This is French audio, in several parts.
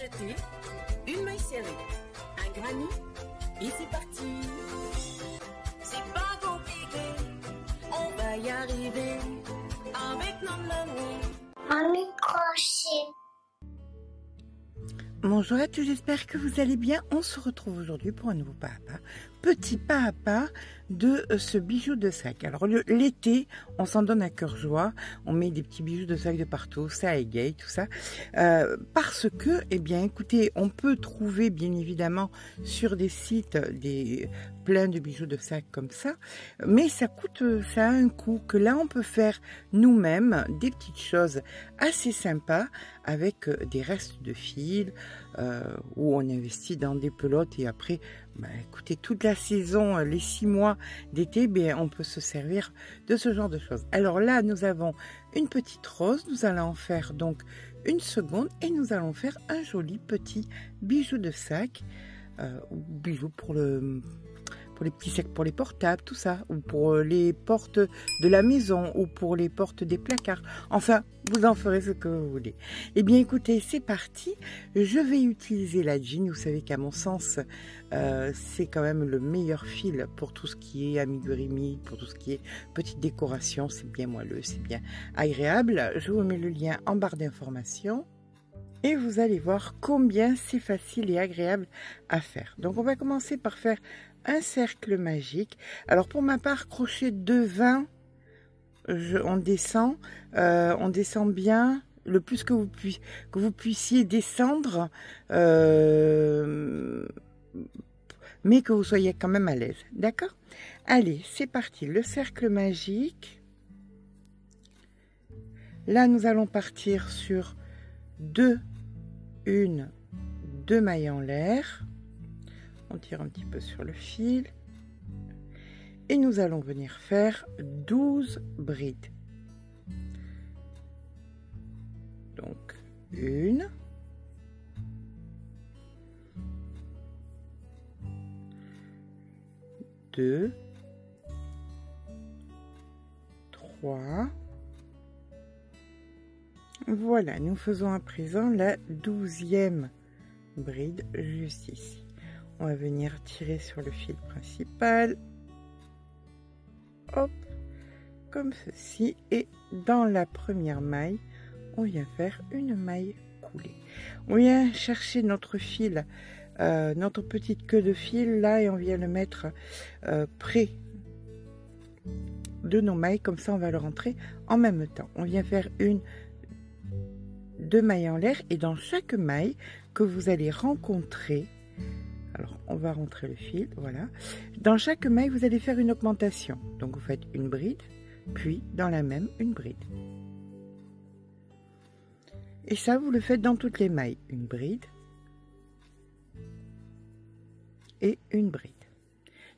crocheter une maille serrée, un granit et c'est parti. C'est pas compliqué, on va y arriver avec nos mamies. Mamie crochet. Bonjour à tous, j'espère que vous allez bien. On se retrouve aujourd'hui pour un nouveau pas à pas, petit pas à pas de ce bijou de sac. Alors l'été, on s'en donne à cœur joie, on met des petits bijoux de sac de partout, ça égaye, tout ça, parce que, eh bien écoutez, on peut trouver bien évidemment sur des sites plein de bijoux de sac comme ça, mais ça a un coût que là on peut faire nous-mêmes des petites choses assez sympas avec des restes de fil où on investit dans des pelotes et après, écoutez, toute la saison, les 6 mois d'été, on peut se servir de ce genre de choses. Alors là, nous avons une petite rose, nous allons en faire donc une seconde et nous allons faire un joli petit bijou de sac, ou bijou pour les petits sacs, pour les portables, tout ça, ou pour les portes de la maison, ou pour les portes des placards. Enfin, vous en ferez ce que vous voulez. Eh bien, écoutez, c'est parti. Je vais utiliser la jean. Vous savez qu'à mon sens, c'est quand même le meilleur fil pour tout ce qui est amigurumi, pour tout ce qui est petite décoration. C'est bien moelleux, c'est bien agréable. Je vous mets le lien en barre d'informations. Et vous allez voir combien c'est facile et agréable à faire. Donc, on va commencer par faire un cercle magique. Alors, pour ma part, crochet de 20, on descend bien, le plus que vous puissiez descendre, mais que vous soyez quand même à l'aise. D'accord? Allez, c'est parti. Le cercle magique. Là, nous allons partir sur deux mailles en l'air. On tire un petit peu sur le fil et nous allons venir faire 12 brides. Donc 1, 2, 3. Voilà, nous faisons à présent la 12e bride juste ici. On va venir tirer sur le fil principal, hop, comme ceci, et dans la première maille, on vient faire une maille coulée. On vient chercher notre fil, notre petite queue de fil là, et on vient le mettre près de nos mailles, comme ça on va le rentrer en même temps. On vient faire deux mailles en l'air, et dans chaque maille que vous allez rencontrer, alors on va rentrer le fil, voilà, dans chaque maille vous allez faire une augmentation. Donc vous faites une bride, puis dans la même une bride, et ça vous le faites dans toutes les mailles, une bride et une bride.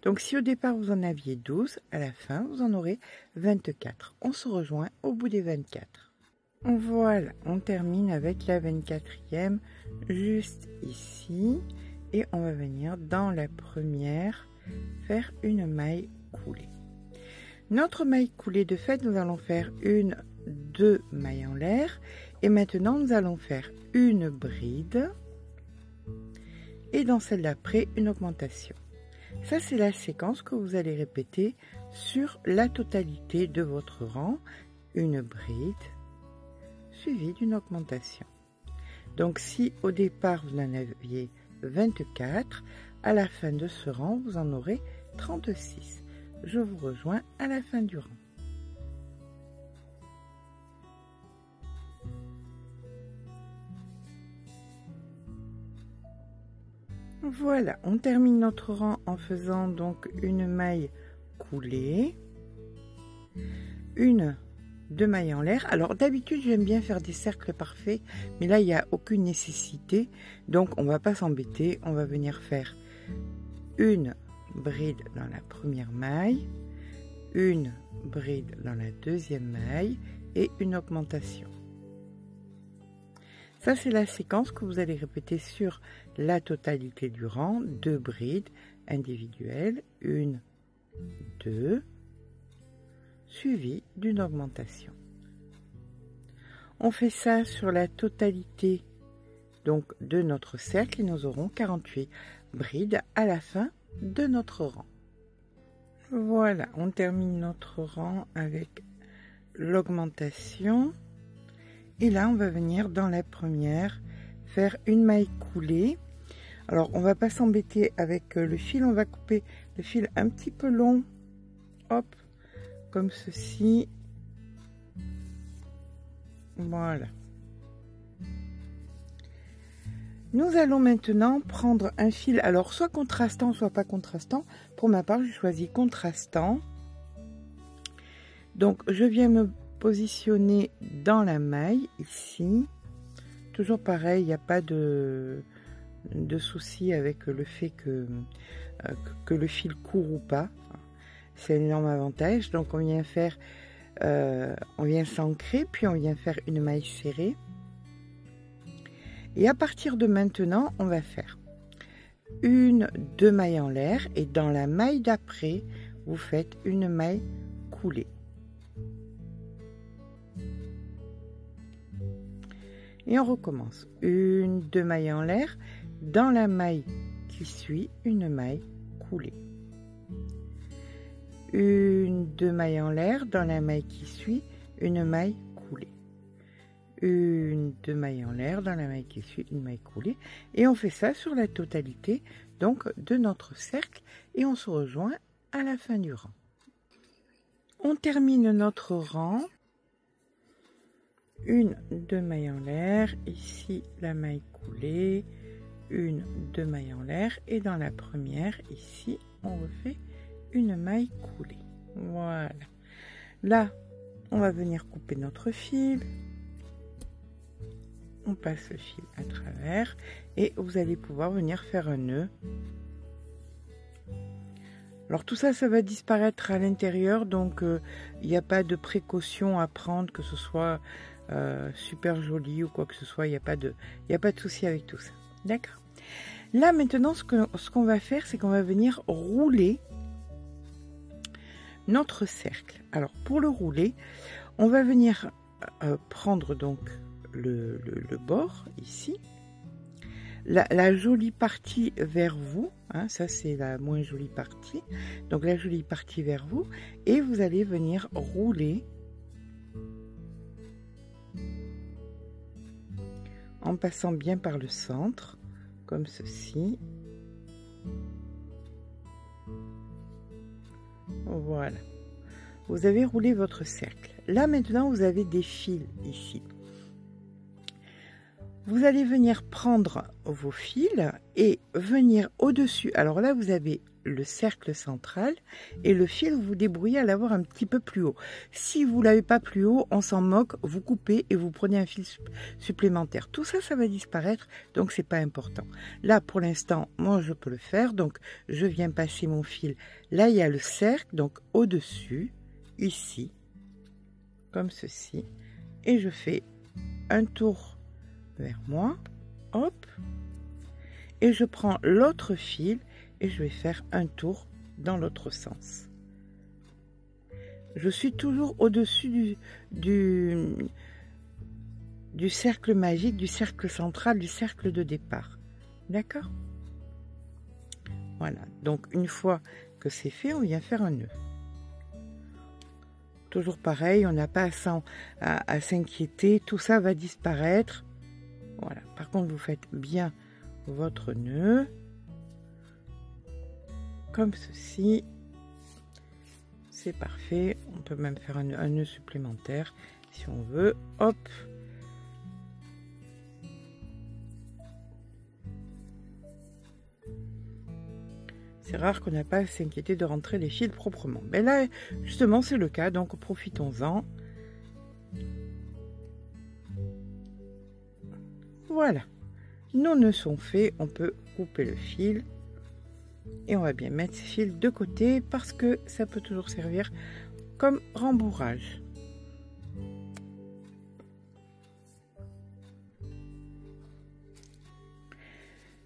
Donc si au départ vous en aviez 12, à la fin vous en aurez 24. On se rejoint au bout des 24. Voilà, on termine avec la 24e juste ici, et on va venir dans la première faire une maille coulée. Notre maille coulée, de fait, nous allons faire deux mailles en l'air, et maintenant nous allons faire une bride et dans celle d'après une augmentation. Ça, c'est la séquence que vous allez répéter sur la totalité de votre rang. Une bride suivie d'une augmentation. Donc si au départ vous en aviez 24, à la fin de ce rang vous en aurez 36. Je vous rejoins à la fin du rang. Voilà, on termine notre rang en faisant donc une maille coulée, deux mailles en l'air. Alors d'habitude j'aime bien faire des cercles parfaits, mais là il n'y a aucune nécessité, donc on va pas s'embêter. On va venir faire une bride dans la première maille, une bride dans la deuxième maille et une augmentation. Ça, c'est la séquence que vous allez répéter sur la totalité du rang. Deux brides individuelles, une, deux, suivi d'une augmentation. On fait ça sur la totalité donc de notre cercle et nous aurons 48 brides à la fin de notre rang. Voilà, on termine notre rang avec l'augmentation. Et là, on va venir dans la première faire une maille coulée. Alors, on va pas s'embêter avec le fil, on va couper le fil un petit peu long. Hop, comme ceci. Voilà. Nous allons maintenant prendre un fil, alors soit contrastant, soit pas contrastant. Pour ma part, j'ai choisi contrastant. Donc, je viens me positionner dans la maille, ici. Toujours pareil, il n'y a pas de souci avec le fait que le fil court ou pas. C'est un énorme avantage. Donc, on vient faire, on vient s'ancrer, puis on vient faire une maille serrée. Et à partir de maintenant, on va faire 2 mailles en l'air et dans la maille d'après, vous faites une maille coulée. Et on recommence. 2 mailles en l'air, dans la maille qui suit, une maille coulée. 2 mailles en l'air, dans la maille qui suit, une maille coulée. 2 mailles en l'air, dans la maille qui suit, une maille coulée. Et on fait ça sur la totalité donc de notre cercle et on se rejoint à la fin du rang. On termine notre rang. 2 mailles en l'air, ici la maille coulée, 2 mailles en l'air et dans la première, ici, on refait une maille coulée. Voilà. Là, on va venir couper notre fil. On passe le fil à travers et vous allez pouvoir venir faire un nœud. Alors tout ça, ça va disparaître à l'intérieur, donc il n'y a pas de précaution à prendre, que ce soit super joli ou quoi que ce soit, il n'y a pas de souci avec tout ça. D'accord. Là maintenant, ce qu'on va faire, c'est qu'on va venir rouler notre cercle. Alors pour le rouler, on va venir prendre donc le bord ici, la jolie partie vers vous, hein, ça c'est la moins jolie partie, donc la jolie partie vers vous, et vous allez venir rouler en passant bien par le centre, comme ceci. Voilà. Vous avez roulé votre cercle. Là maintenant, vous avez des fils ici. Vous allez venir prendre vos fils et venir au-dessus. Alors là, vous avez le cercle central et le fil, vous vous débrouillez à l'avoir un petit peu plus haut. Si vous ne l'avez pas plus haut, on s'en moque, vous coupez et vous prenez un fil supplémentaire. Tout ça, ça va disparaître, donc c'est pas important. Là, pour l'instant, moi, je peux le faire. Donc, je viens passer mon fil. Là, il y a le cercle, donc au-dessus, ici, comme ceci. Et je fais un tour vers moi, hop, et je prends l'autre fil et je vais faire un tour dans l'autre sens. Je suis toujours au-dessus du cercle magique, du cercle central, du cercle de départ. D'accord? Voilà, donc une fois que c'est fait, on vient faire un nœud. Toujours pareil, on n'a pas à s'inquiéter, tout ça va disparaître. Voilà, par contre, vous faites bien votre nœud, comme ceci. C'est parfait. On peut même faire un nœud supplémentaire si on veut. Hop. C'est rare qu'on n'a pas à s'inquiéter de rentrer les fils proprement. Mais là, justement, c'est le cas, donc profitons-en. Voilà, nos nœuds sont faits, on peut couper le fil et on va bien mettre ces fils de côté parce que ça peut toujours servir comme rembourrage.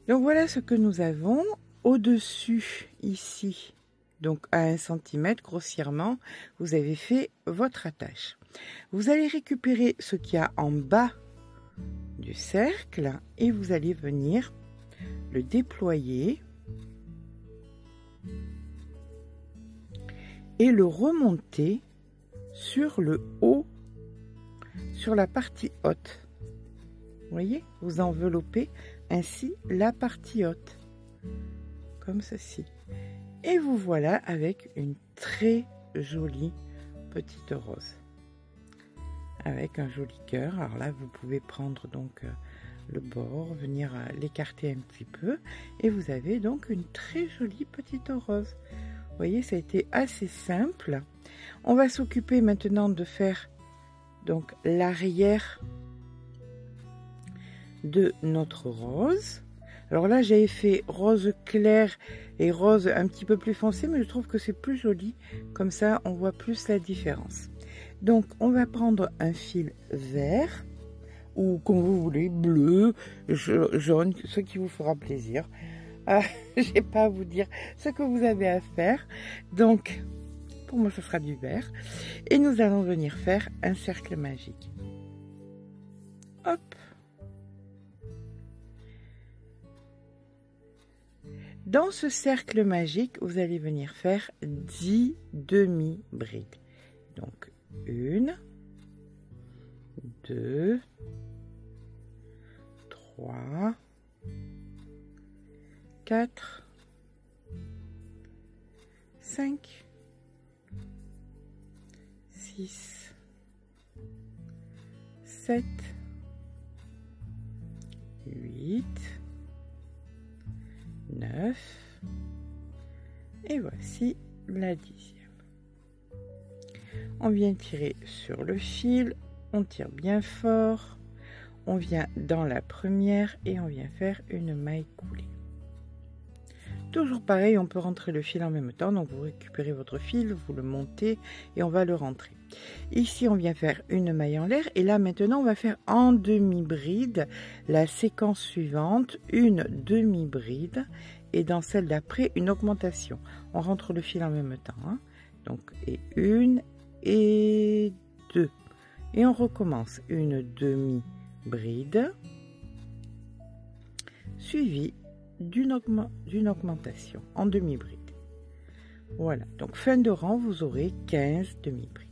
Donc voilà ce que nous avons au-dessus ici, donc à 1 cm grossièrement, vous avez fait votre attache. Vous allez récupérer ce qu'il y a en bas du cercle et vous allez venir le déployer et le remonter sur le haut, sur la partie haute. Vous voyez, vous enveloppez ainsi la partie haute, comme ceci. Et vous voilà avec une très jolie petite rose, avec un joli cœur. Alors là, vous pouvez prendre donc le bord, venir l'écarter un petit peu, et vous avez donc une très jolie petite rose. Vous voyez, ça a été assez simple. On va s'occuper maintenant de faire donc l'arrière de notre rose. Alors là, j'avais fait rose clair et rose un petit peu plus foncé, mais je trouve que c'est plus joli. Comme ça, on voit plus la différence. Donc, on va prendre un fil vert, ou comme vous voulez, bleu, jaune, ce qui vous fera plaisir. Je n'ai pas à vous dire ce que vous avez à faire. Donc, pour moi, ce sera du vert. Et nous allons venir faire un cercle magique. Hop! Dans ce cercle magique, vous allez venir faire 10 demi-brides. Donc, 1, 2, 3, 4, 5, 6, 7, 8, 9, et voici la 10e. On vient tirer sur le fil, on tire bien fort, on vient dans la première et on vient faire une maille coulée. Toujours pareil, on peut rentrer le fil en même temps, donc vous récupérez votre fil, vous le montez et on va le rentrer. Ici, on vient faire une maille en l'air et là maintenant, on va faire en demi-bride la séquence suivante, une demi-bride et dans celle d'après, une augmentation. On rentre le fil en même temps, hein. Donc, et une et deux. Et on recommence une demi-bride suivie d'une augmentation en demi-bride. Voilà, donc fin de rang, vous aurez 15 demi-brides.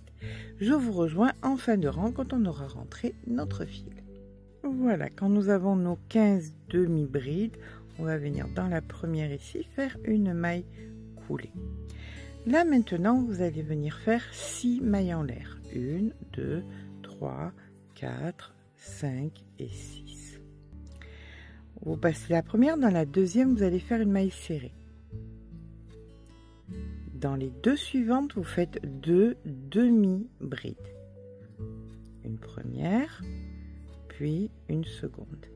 Je vous rejoins en fin de rang quand on aura rentré notre fil. Voilà, quand nous avons nos 15 demi-brides, on va venir dans la première ici, faire une maille coulée. Là maintenant, vous allez venir faire 6 mailles en l'air. 1, 2, 3, 4, 5 et 6. Vous passez la première, dans la deuxième, vous allez faire une maille serrée. Dans les deux suivantes, vous faites 2 demi-brides. Une première, puis une seconde.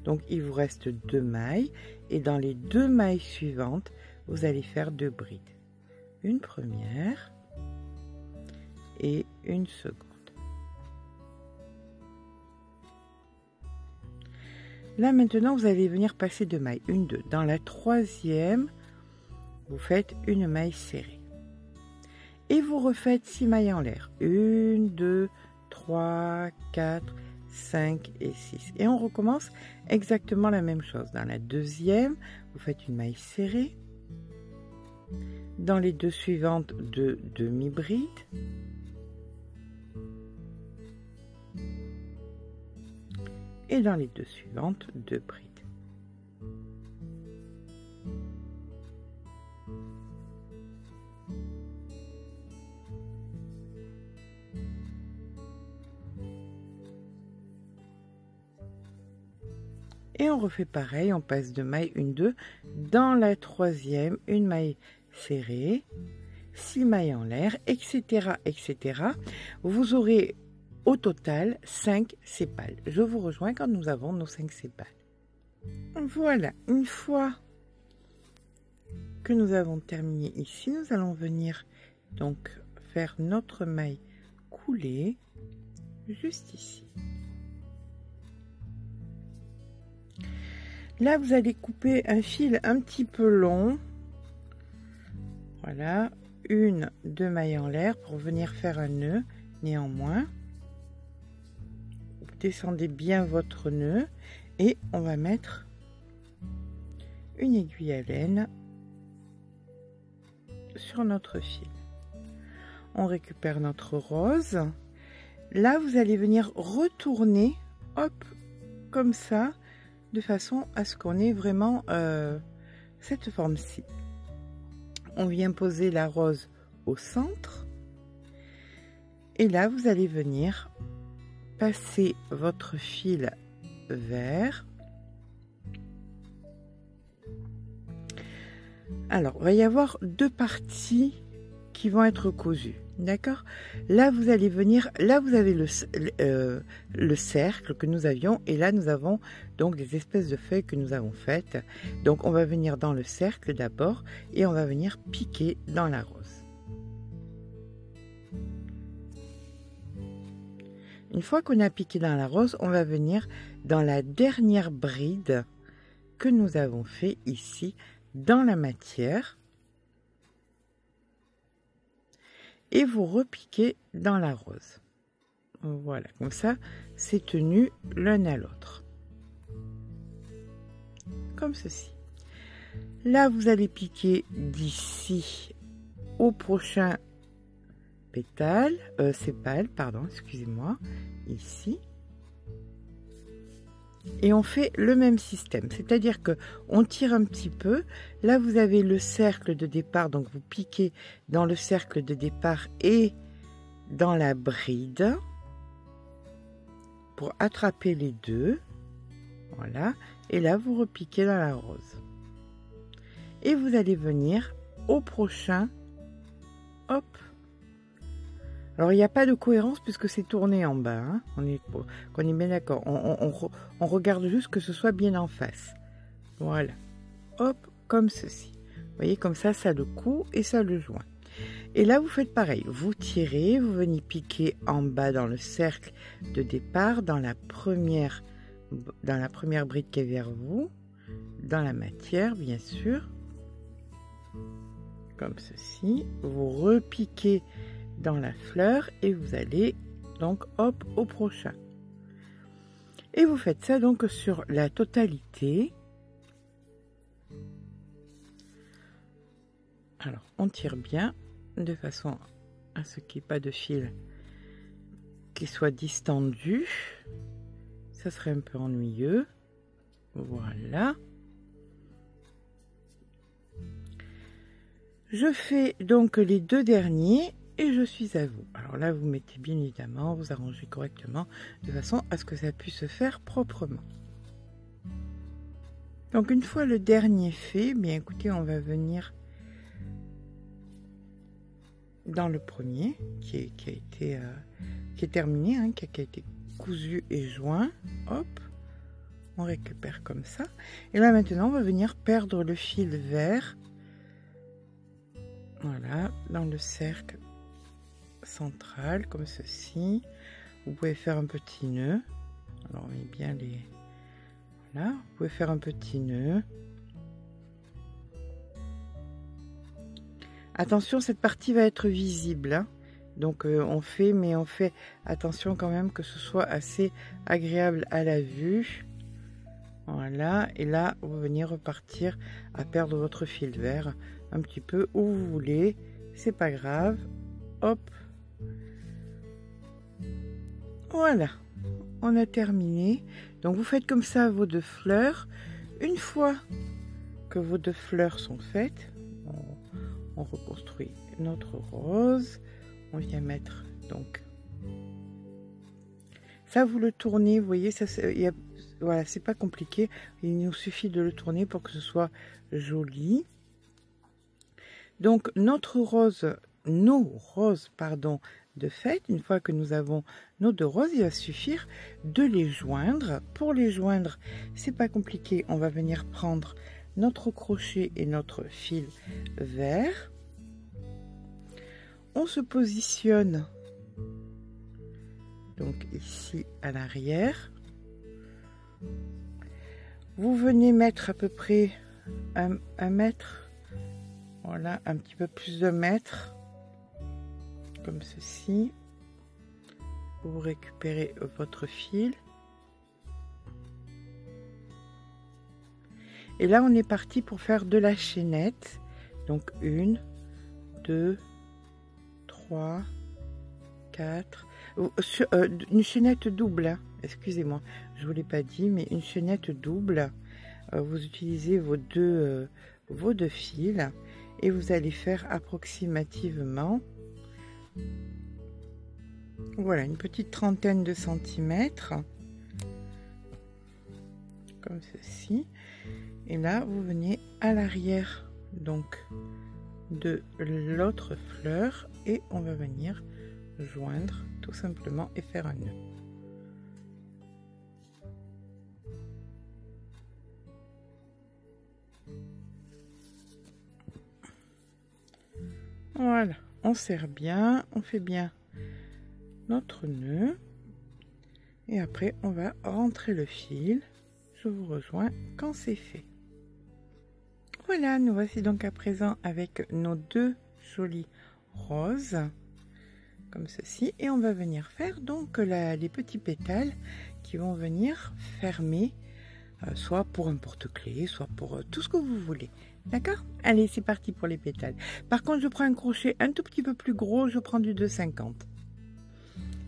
Donc, il vous reste 2 mailles. Et dans les 2 mailles suivantes, vous allez faire 2 brides. Une première et une seconde. Là, maintenant, vous allez venir passer 2 mailles. 1, 2. Dans la troisième, vous faites une maille serrée. Et vous refaites 6 mailles en l'air. 1, 2, 3, 4, 5 et 6. Et on recommence exactement la même chose. Dans la deuxième, vous faites une maille serrée. Dans les deux suivantes, 2 demi-brides. Et dans les deux suivantes, 2 brides. Et on refait pareil, on passe 2 mailles, 1, 2. Dans la troisième, une maille serrée, 6 mailles en l'air, etc., etc. Vous aurez au total 5 sépales. Je vous rejoins quand nous avons nos 5 sépales. Voilà, une fois que nous avons terminé ici, nous allons venir donc faire notre maille coulée juste ici. Là, vous allez couper un fil un petit peu long. Voilà, 1, 2 mailles en l'air pour venir faire un nœud. Néanmoins, vous descendez bien votre nœud et on va mettre une aiguille à laine sur notre fil. On récupère notre rose. Là, vous allez venir retourner, hop, comme ça, de façon à ce qu'on ait vraiment cette forme-ci. On vient poser la rose au centre. Et là, vous allez venir passer votre fil vert. Alors, il va y avoir deux parties qui vont être cousues. D'accord? Là, vous allez venir, là, vous avez le cercle que nous avions, et là, nous avons donc des espèces de feuilles que nous avons faites. Donc, on va venir dans le cercle d'abord, et on va venir piquer dans la rose. Une fois qu'on a piqué dans la rose, on va venir dans la dernière bride que nous avons fait ici, dans la matière. Et vous repiquez dans la rose. Voilà, comme ça, c'est tenu l'un à l'autre. Comme ceci. Là, vous allez piquer d'ici au prochain pétale, sépale, pardon, excusez-moi, ici. Et on fait le même système, c'est-à-dire que on tire un petit peu. Là, vous avez le cercle de départ, donc vous piquez dans le cercle de départ et dans la bride pour attraper les deux. Voilà, et là, vous repiquez dans la rose. Et vous allez venir au prochain, hop. Alors, il n'y a pas de cohérence puisque c'est tourné en bas. Hein. On est bien d'accord. On regarde juste que ce soit bien en face. Voilà. Hop, comme ceci. Vous voyez, comme ça, ça le coud et ça le joint. Et là, vous faites pareil. Vous tirez, vous venez piquer en bas dans le cercle de départ, dans la première bride qui est vers vous, dans la matière, bien sûr. Comme ceci. Vous repiquez dans la fleur et vous allez donc hop au prochain, et vous faites ça donc sur la totalité. Alors on tire bien de façon à ce qu'il n'y ait pas de fil qui soit distendu, ça serait un peu ennuyeux. Voilà, je fais donc les deux derniers et je suis à vous. Alors là, vous mettez bien évidemment, vous arrangez correctement de façon à ce que ça puisse se faire proprement. Donc une fois le dernier fait, bien écoutez, on va venir dans le premier qui est terminé, hein, qui a été cousu et joint. Hop, on récupère comme ça. Et là maintenant, on va venir perdre le fil vert. Voilà, dans le cercle central comme ceci. Vous pouvez faire un petit nœud. Alors on met bien les, voilà, vous pouvez faire un petit nœud. Attention, cette partie va être visible, hein. Donc on fait attention quand même que ce soit assez agréable à la vue. Voilà, et là vous venez repartir à perdre votre fil vert un petit peu où vous voulez, c'est pas grave. Hop, voilà, on a terminé. Donc vous faites comme ça vos deux fleurs. Une fois que vos deux fleurs sont faites, on reconstruit notre rose. On vient mettre donc ça, vous le tournez, vous voyez, ça, voilà, c'est pas compliqué, il nous suffit de le tourner pour que ce soit joli. Donc notre rose, nos roses pardon de fête, une fois que nous avons nos deux roses, il va suffire de les joindre. Pour les joindre, c'est pas compliqué, on va venir prendre notre crochet et notre fil vert. On se positionne donc ici à l'arrière. Vous venez mettre à peu près un mètre, voilà, un petit peu plus de mètre, comme ceci. Vous récupérez votre fil Et là, on est parti pour faire de la chaînette. Donc 1, 2, 3, 4. Une chaînette double, hein. Excusez-moi, je ne vous l'ai pas dit, mais une chaînette double. Vous utilisez vos deux fils et vous allez faire approximativement, voilà, une petite trentaine de centimètres, comme ceci. Et là, vous venez à l'arrière donc de l'autre fleur et on va venir joindre tout simplement et faire un nœud. Voilà, on serre bien, on fait bien notre nœud et après on va rentrer le fil. Je vous rejoins quand c'est fait. Voilà, nous voici donc à présent avec nos deux jolis roses comme ceci et on va venir faire donc les petits pétales qui vont venir fermer soit pour un porte-clés, soit pour tout ce que vous voulez. D'accord? Allez, c'est parti pour les pétales. Par contre, je prends un crochet un tout petit peu plus gros, je prends du 2,50.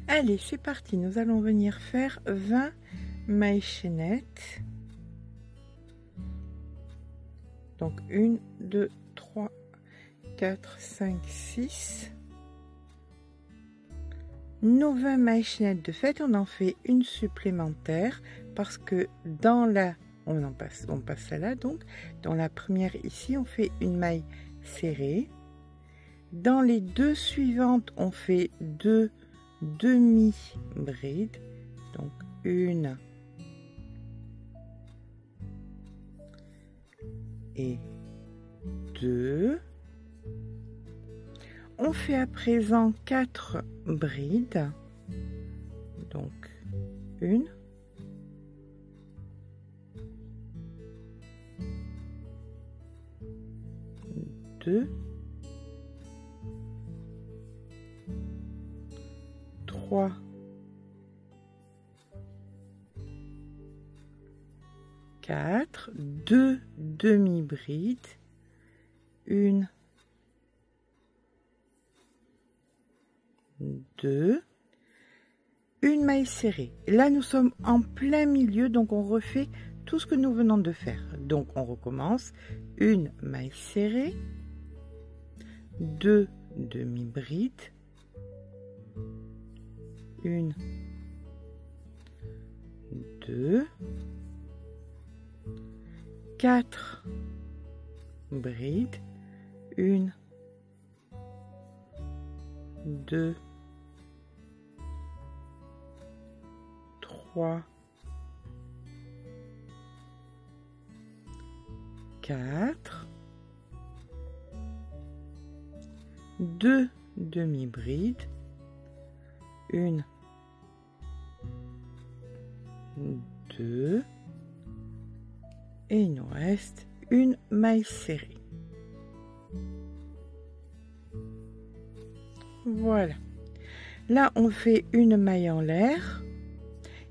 Allez, c'est parti. Nous allons venir faire 20 mailles chaînettes. Donc 1, 2, 3, 4, 5, 6. Nos 20 mailles chaînettes de fait, on en fait une supplémentaire parce que dans la on passe à là, donc dans la première ici on fait une maille serrée, dans les deux suivantes on fait deux demi brides, donc une et deux. On fait à présent 4 brides, donc une, 2, 3, 4, 2 demi-brides, une, 2, une maille serrée. Là nous sommes en plein milieu, donc on refait tout ce que nous venons de faire. Donc on recommence, une maille serrée, 2 demi-brides, une, 2, 4 brides, une, 2, 3, 4, 2 demi-brides, une, 2 et il nous reste une maille serrée. Voilà, là on fait une maille en l'air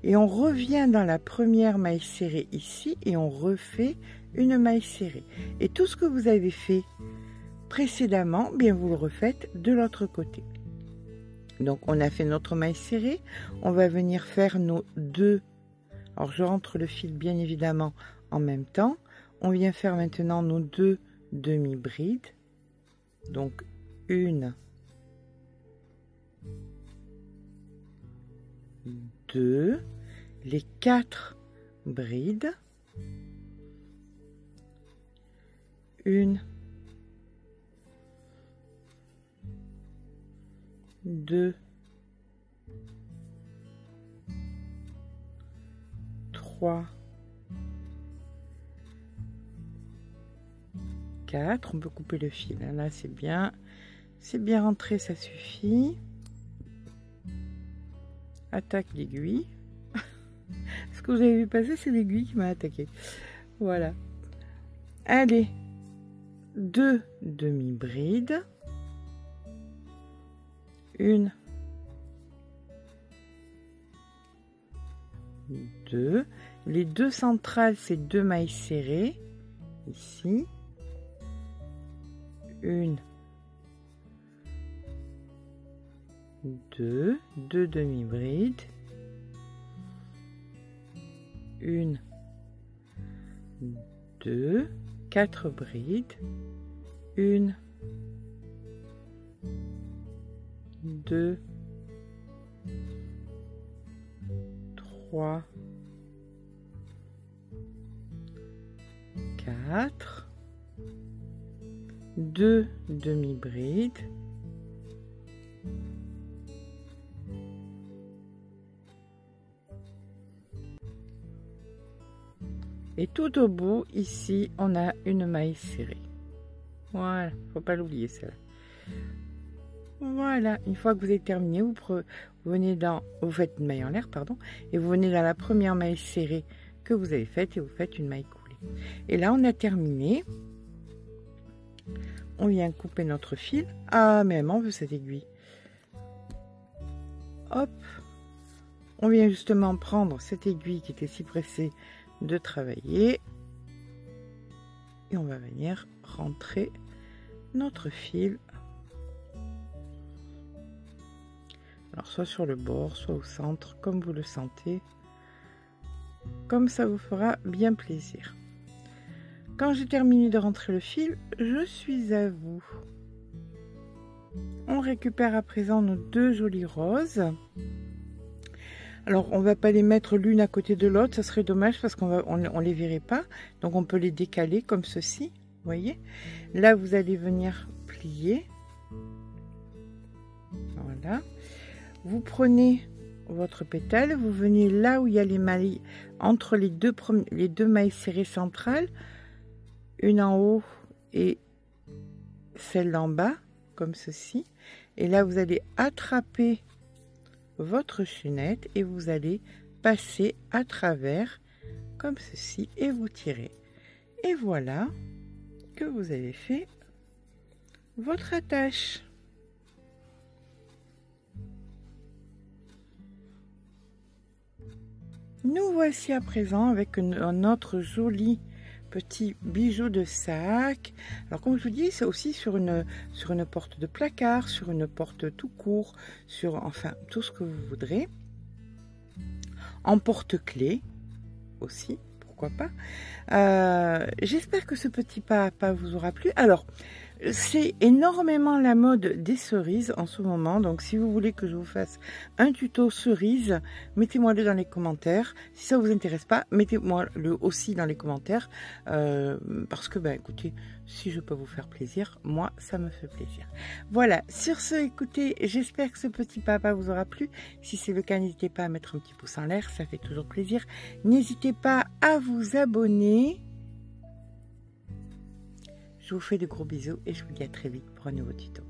et on revient dans la première maille serrée ici et on refait une maille serrée, et tout ce que vous avez fait précédemment, bien vous le refaites de l'autre côté. Donc on a fait notre maille serrée, on va venir faire nos deux, alors je rentre le fil bien évidemment en même temps, on vient faire maintenant nos deux demi-brides, donc une, 2, les 4 brides, une, 2, 3, 4, on peut couper le fil, là c'est bien rentré, ça suffit. Attaque l'aiguille. Ce que vous avez vu passer, c'est l'aiguille qui m'a attaqué. Voilà. Allez, 2 demi-brides, une, 2, les deux centrales c'est 2 mailles serrées, ici, 1, 2 demi-brides, 1, 2, 4 brides, 1, 2, 3, 4, 2 demi-brides, et tout au bout ici on a une maille serrée. Voilà, faut pas l'oublier celle-là. Voilà, une fois que vous avez terminé, vous faites une maille en l'air, pardon, et vous venez dans la première maille serrée que vous avez faite et vous faites une maille coulée. Et là on a terminé. On vient couper notre fil. Ah, mais elle m'en veut cette aiguille. Hop, on vient justement prendre cette aiguille qui était si pressée de travailler et on va venir rentrer notre fil. Alors soit sur le bord, soit au centre, comme vous le sentez, comme ça vous fera bien plaisir. Quand j'ai terminé de rentrer le fil, je suis à vous. On récupère à présent nos deux jolies roses. Alors on va pas les mettre l'une à côté de l'autre, ça serait dommage parce on les verrait pas. Donc on peut les décaler comme ceci, vous voyez. Là vous allez venir plier. Voilà. Vous prenez votre pétale, vous venez là où il y a les mailles, entre les deux mailles serrées centrales, une en haut et celle d'en bas, comme ceci. Et là, vous allez attraper votre chaînette et vous allez passer à travers, comme ceci, et vous tirez. Et voilà que vous avez fait votre attache. Nous voici à présent avec un autre joli petit bijou de sac. Alors comme je vous dis, c'est aussi sur une porte de placard, sur une porte tout court, sur enfin tout ce que vous voudrez. En porte-clés aussi, pourquoi pas. J'espère que ce petit pas à pas vous aura plu. Alors, c'est énormément la mode des cerises en ce moment, donc si vous voulez que je vous fasse un tuto cerise, mettez-moi-le dans les commentaires. Si ça vous intéresse pas, mettez-moi-le aussi dans les commentaires, parce que, ben, écoutez, si je peux vous faire plaisir, moi, ça me fait plaisir. Voilà, sur ce, écoutez, j'espère que ce petit papa vous aura plu. Si c'est le cas, n'hésitez pas à mettre un petit pouce en l'air, ça fait toujours plaisir. N'hésitez pas à vous abonner. Je vous fais de gros bisous et je vous dis à très vite pour un nouveau tuto.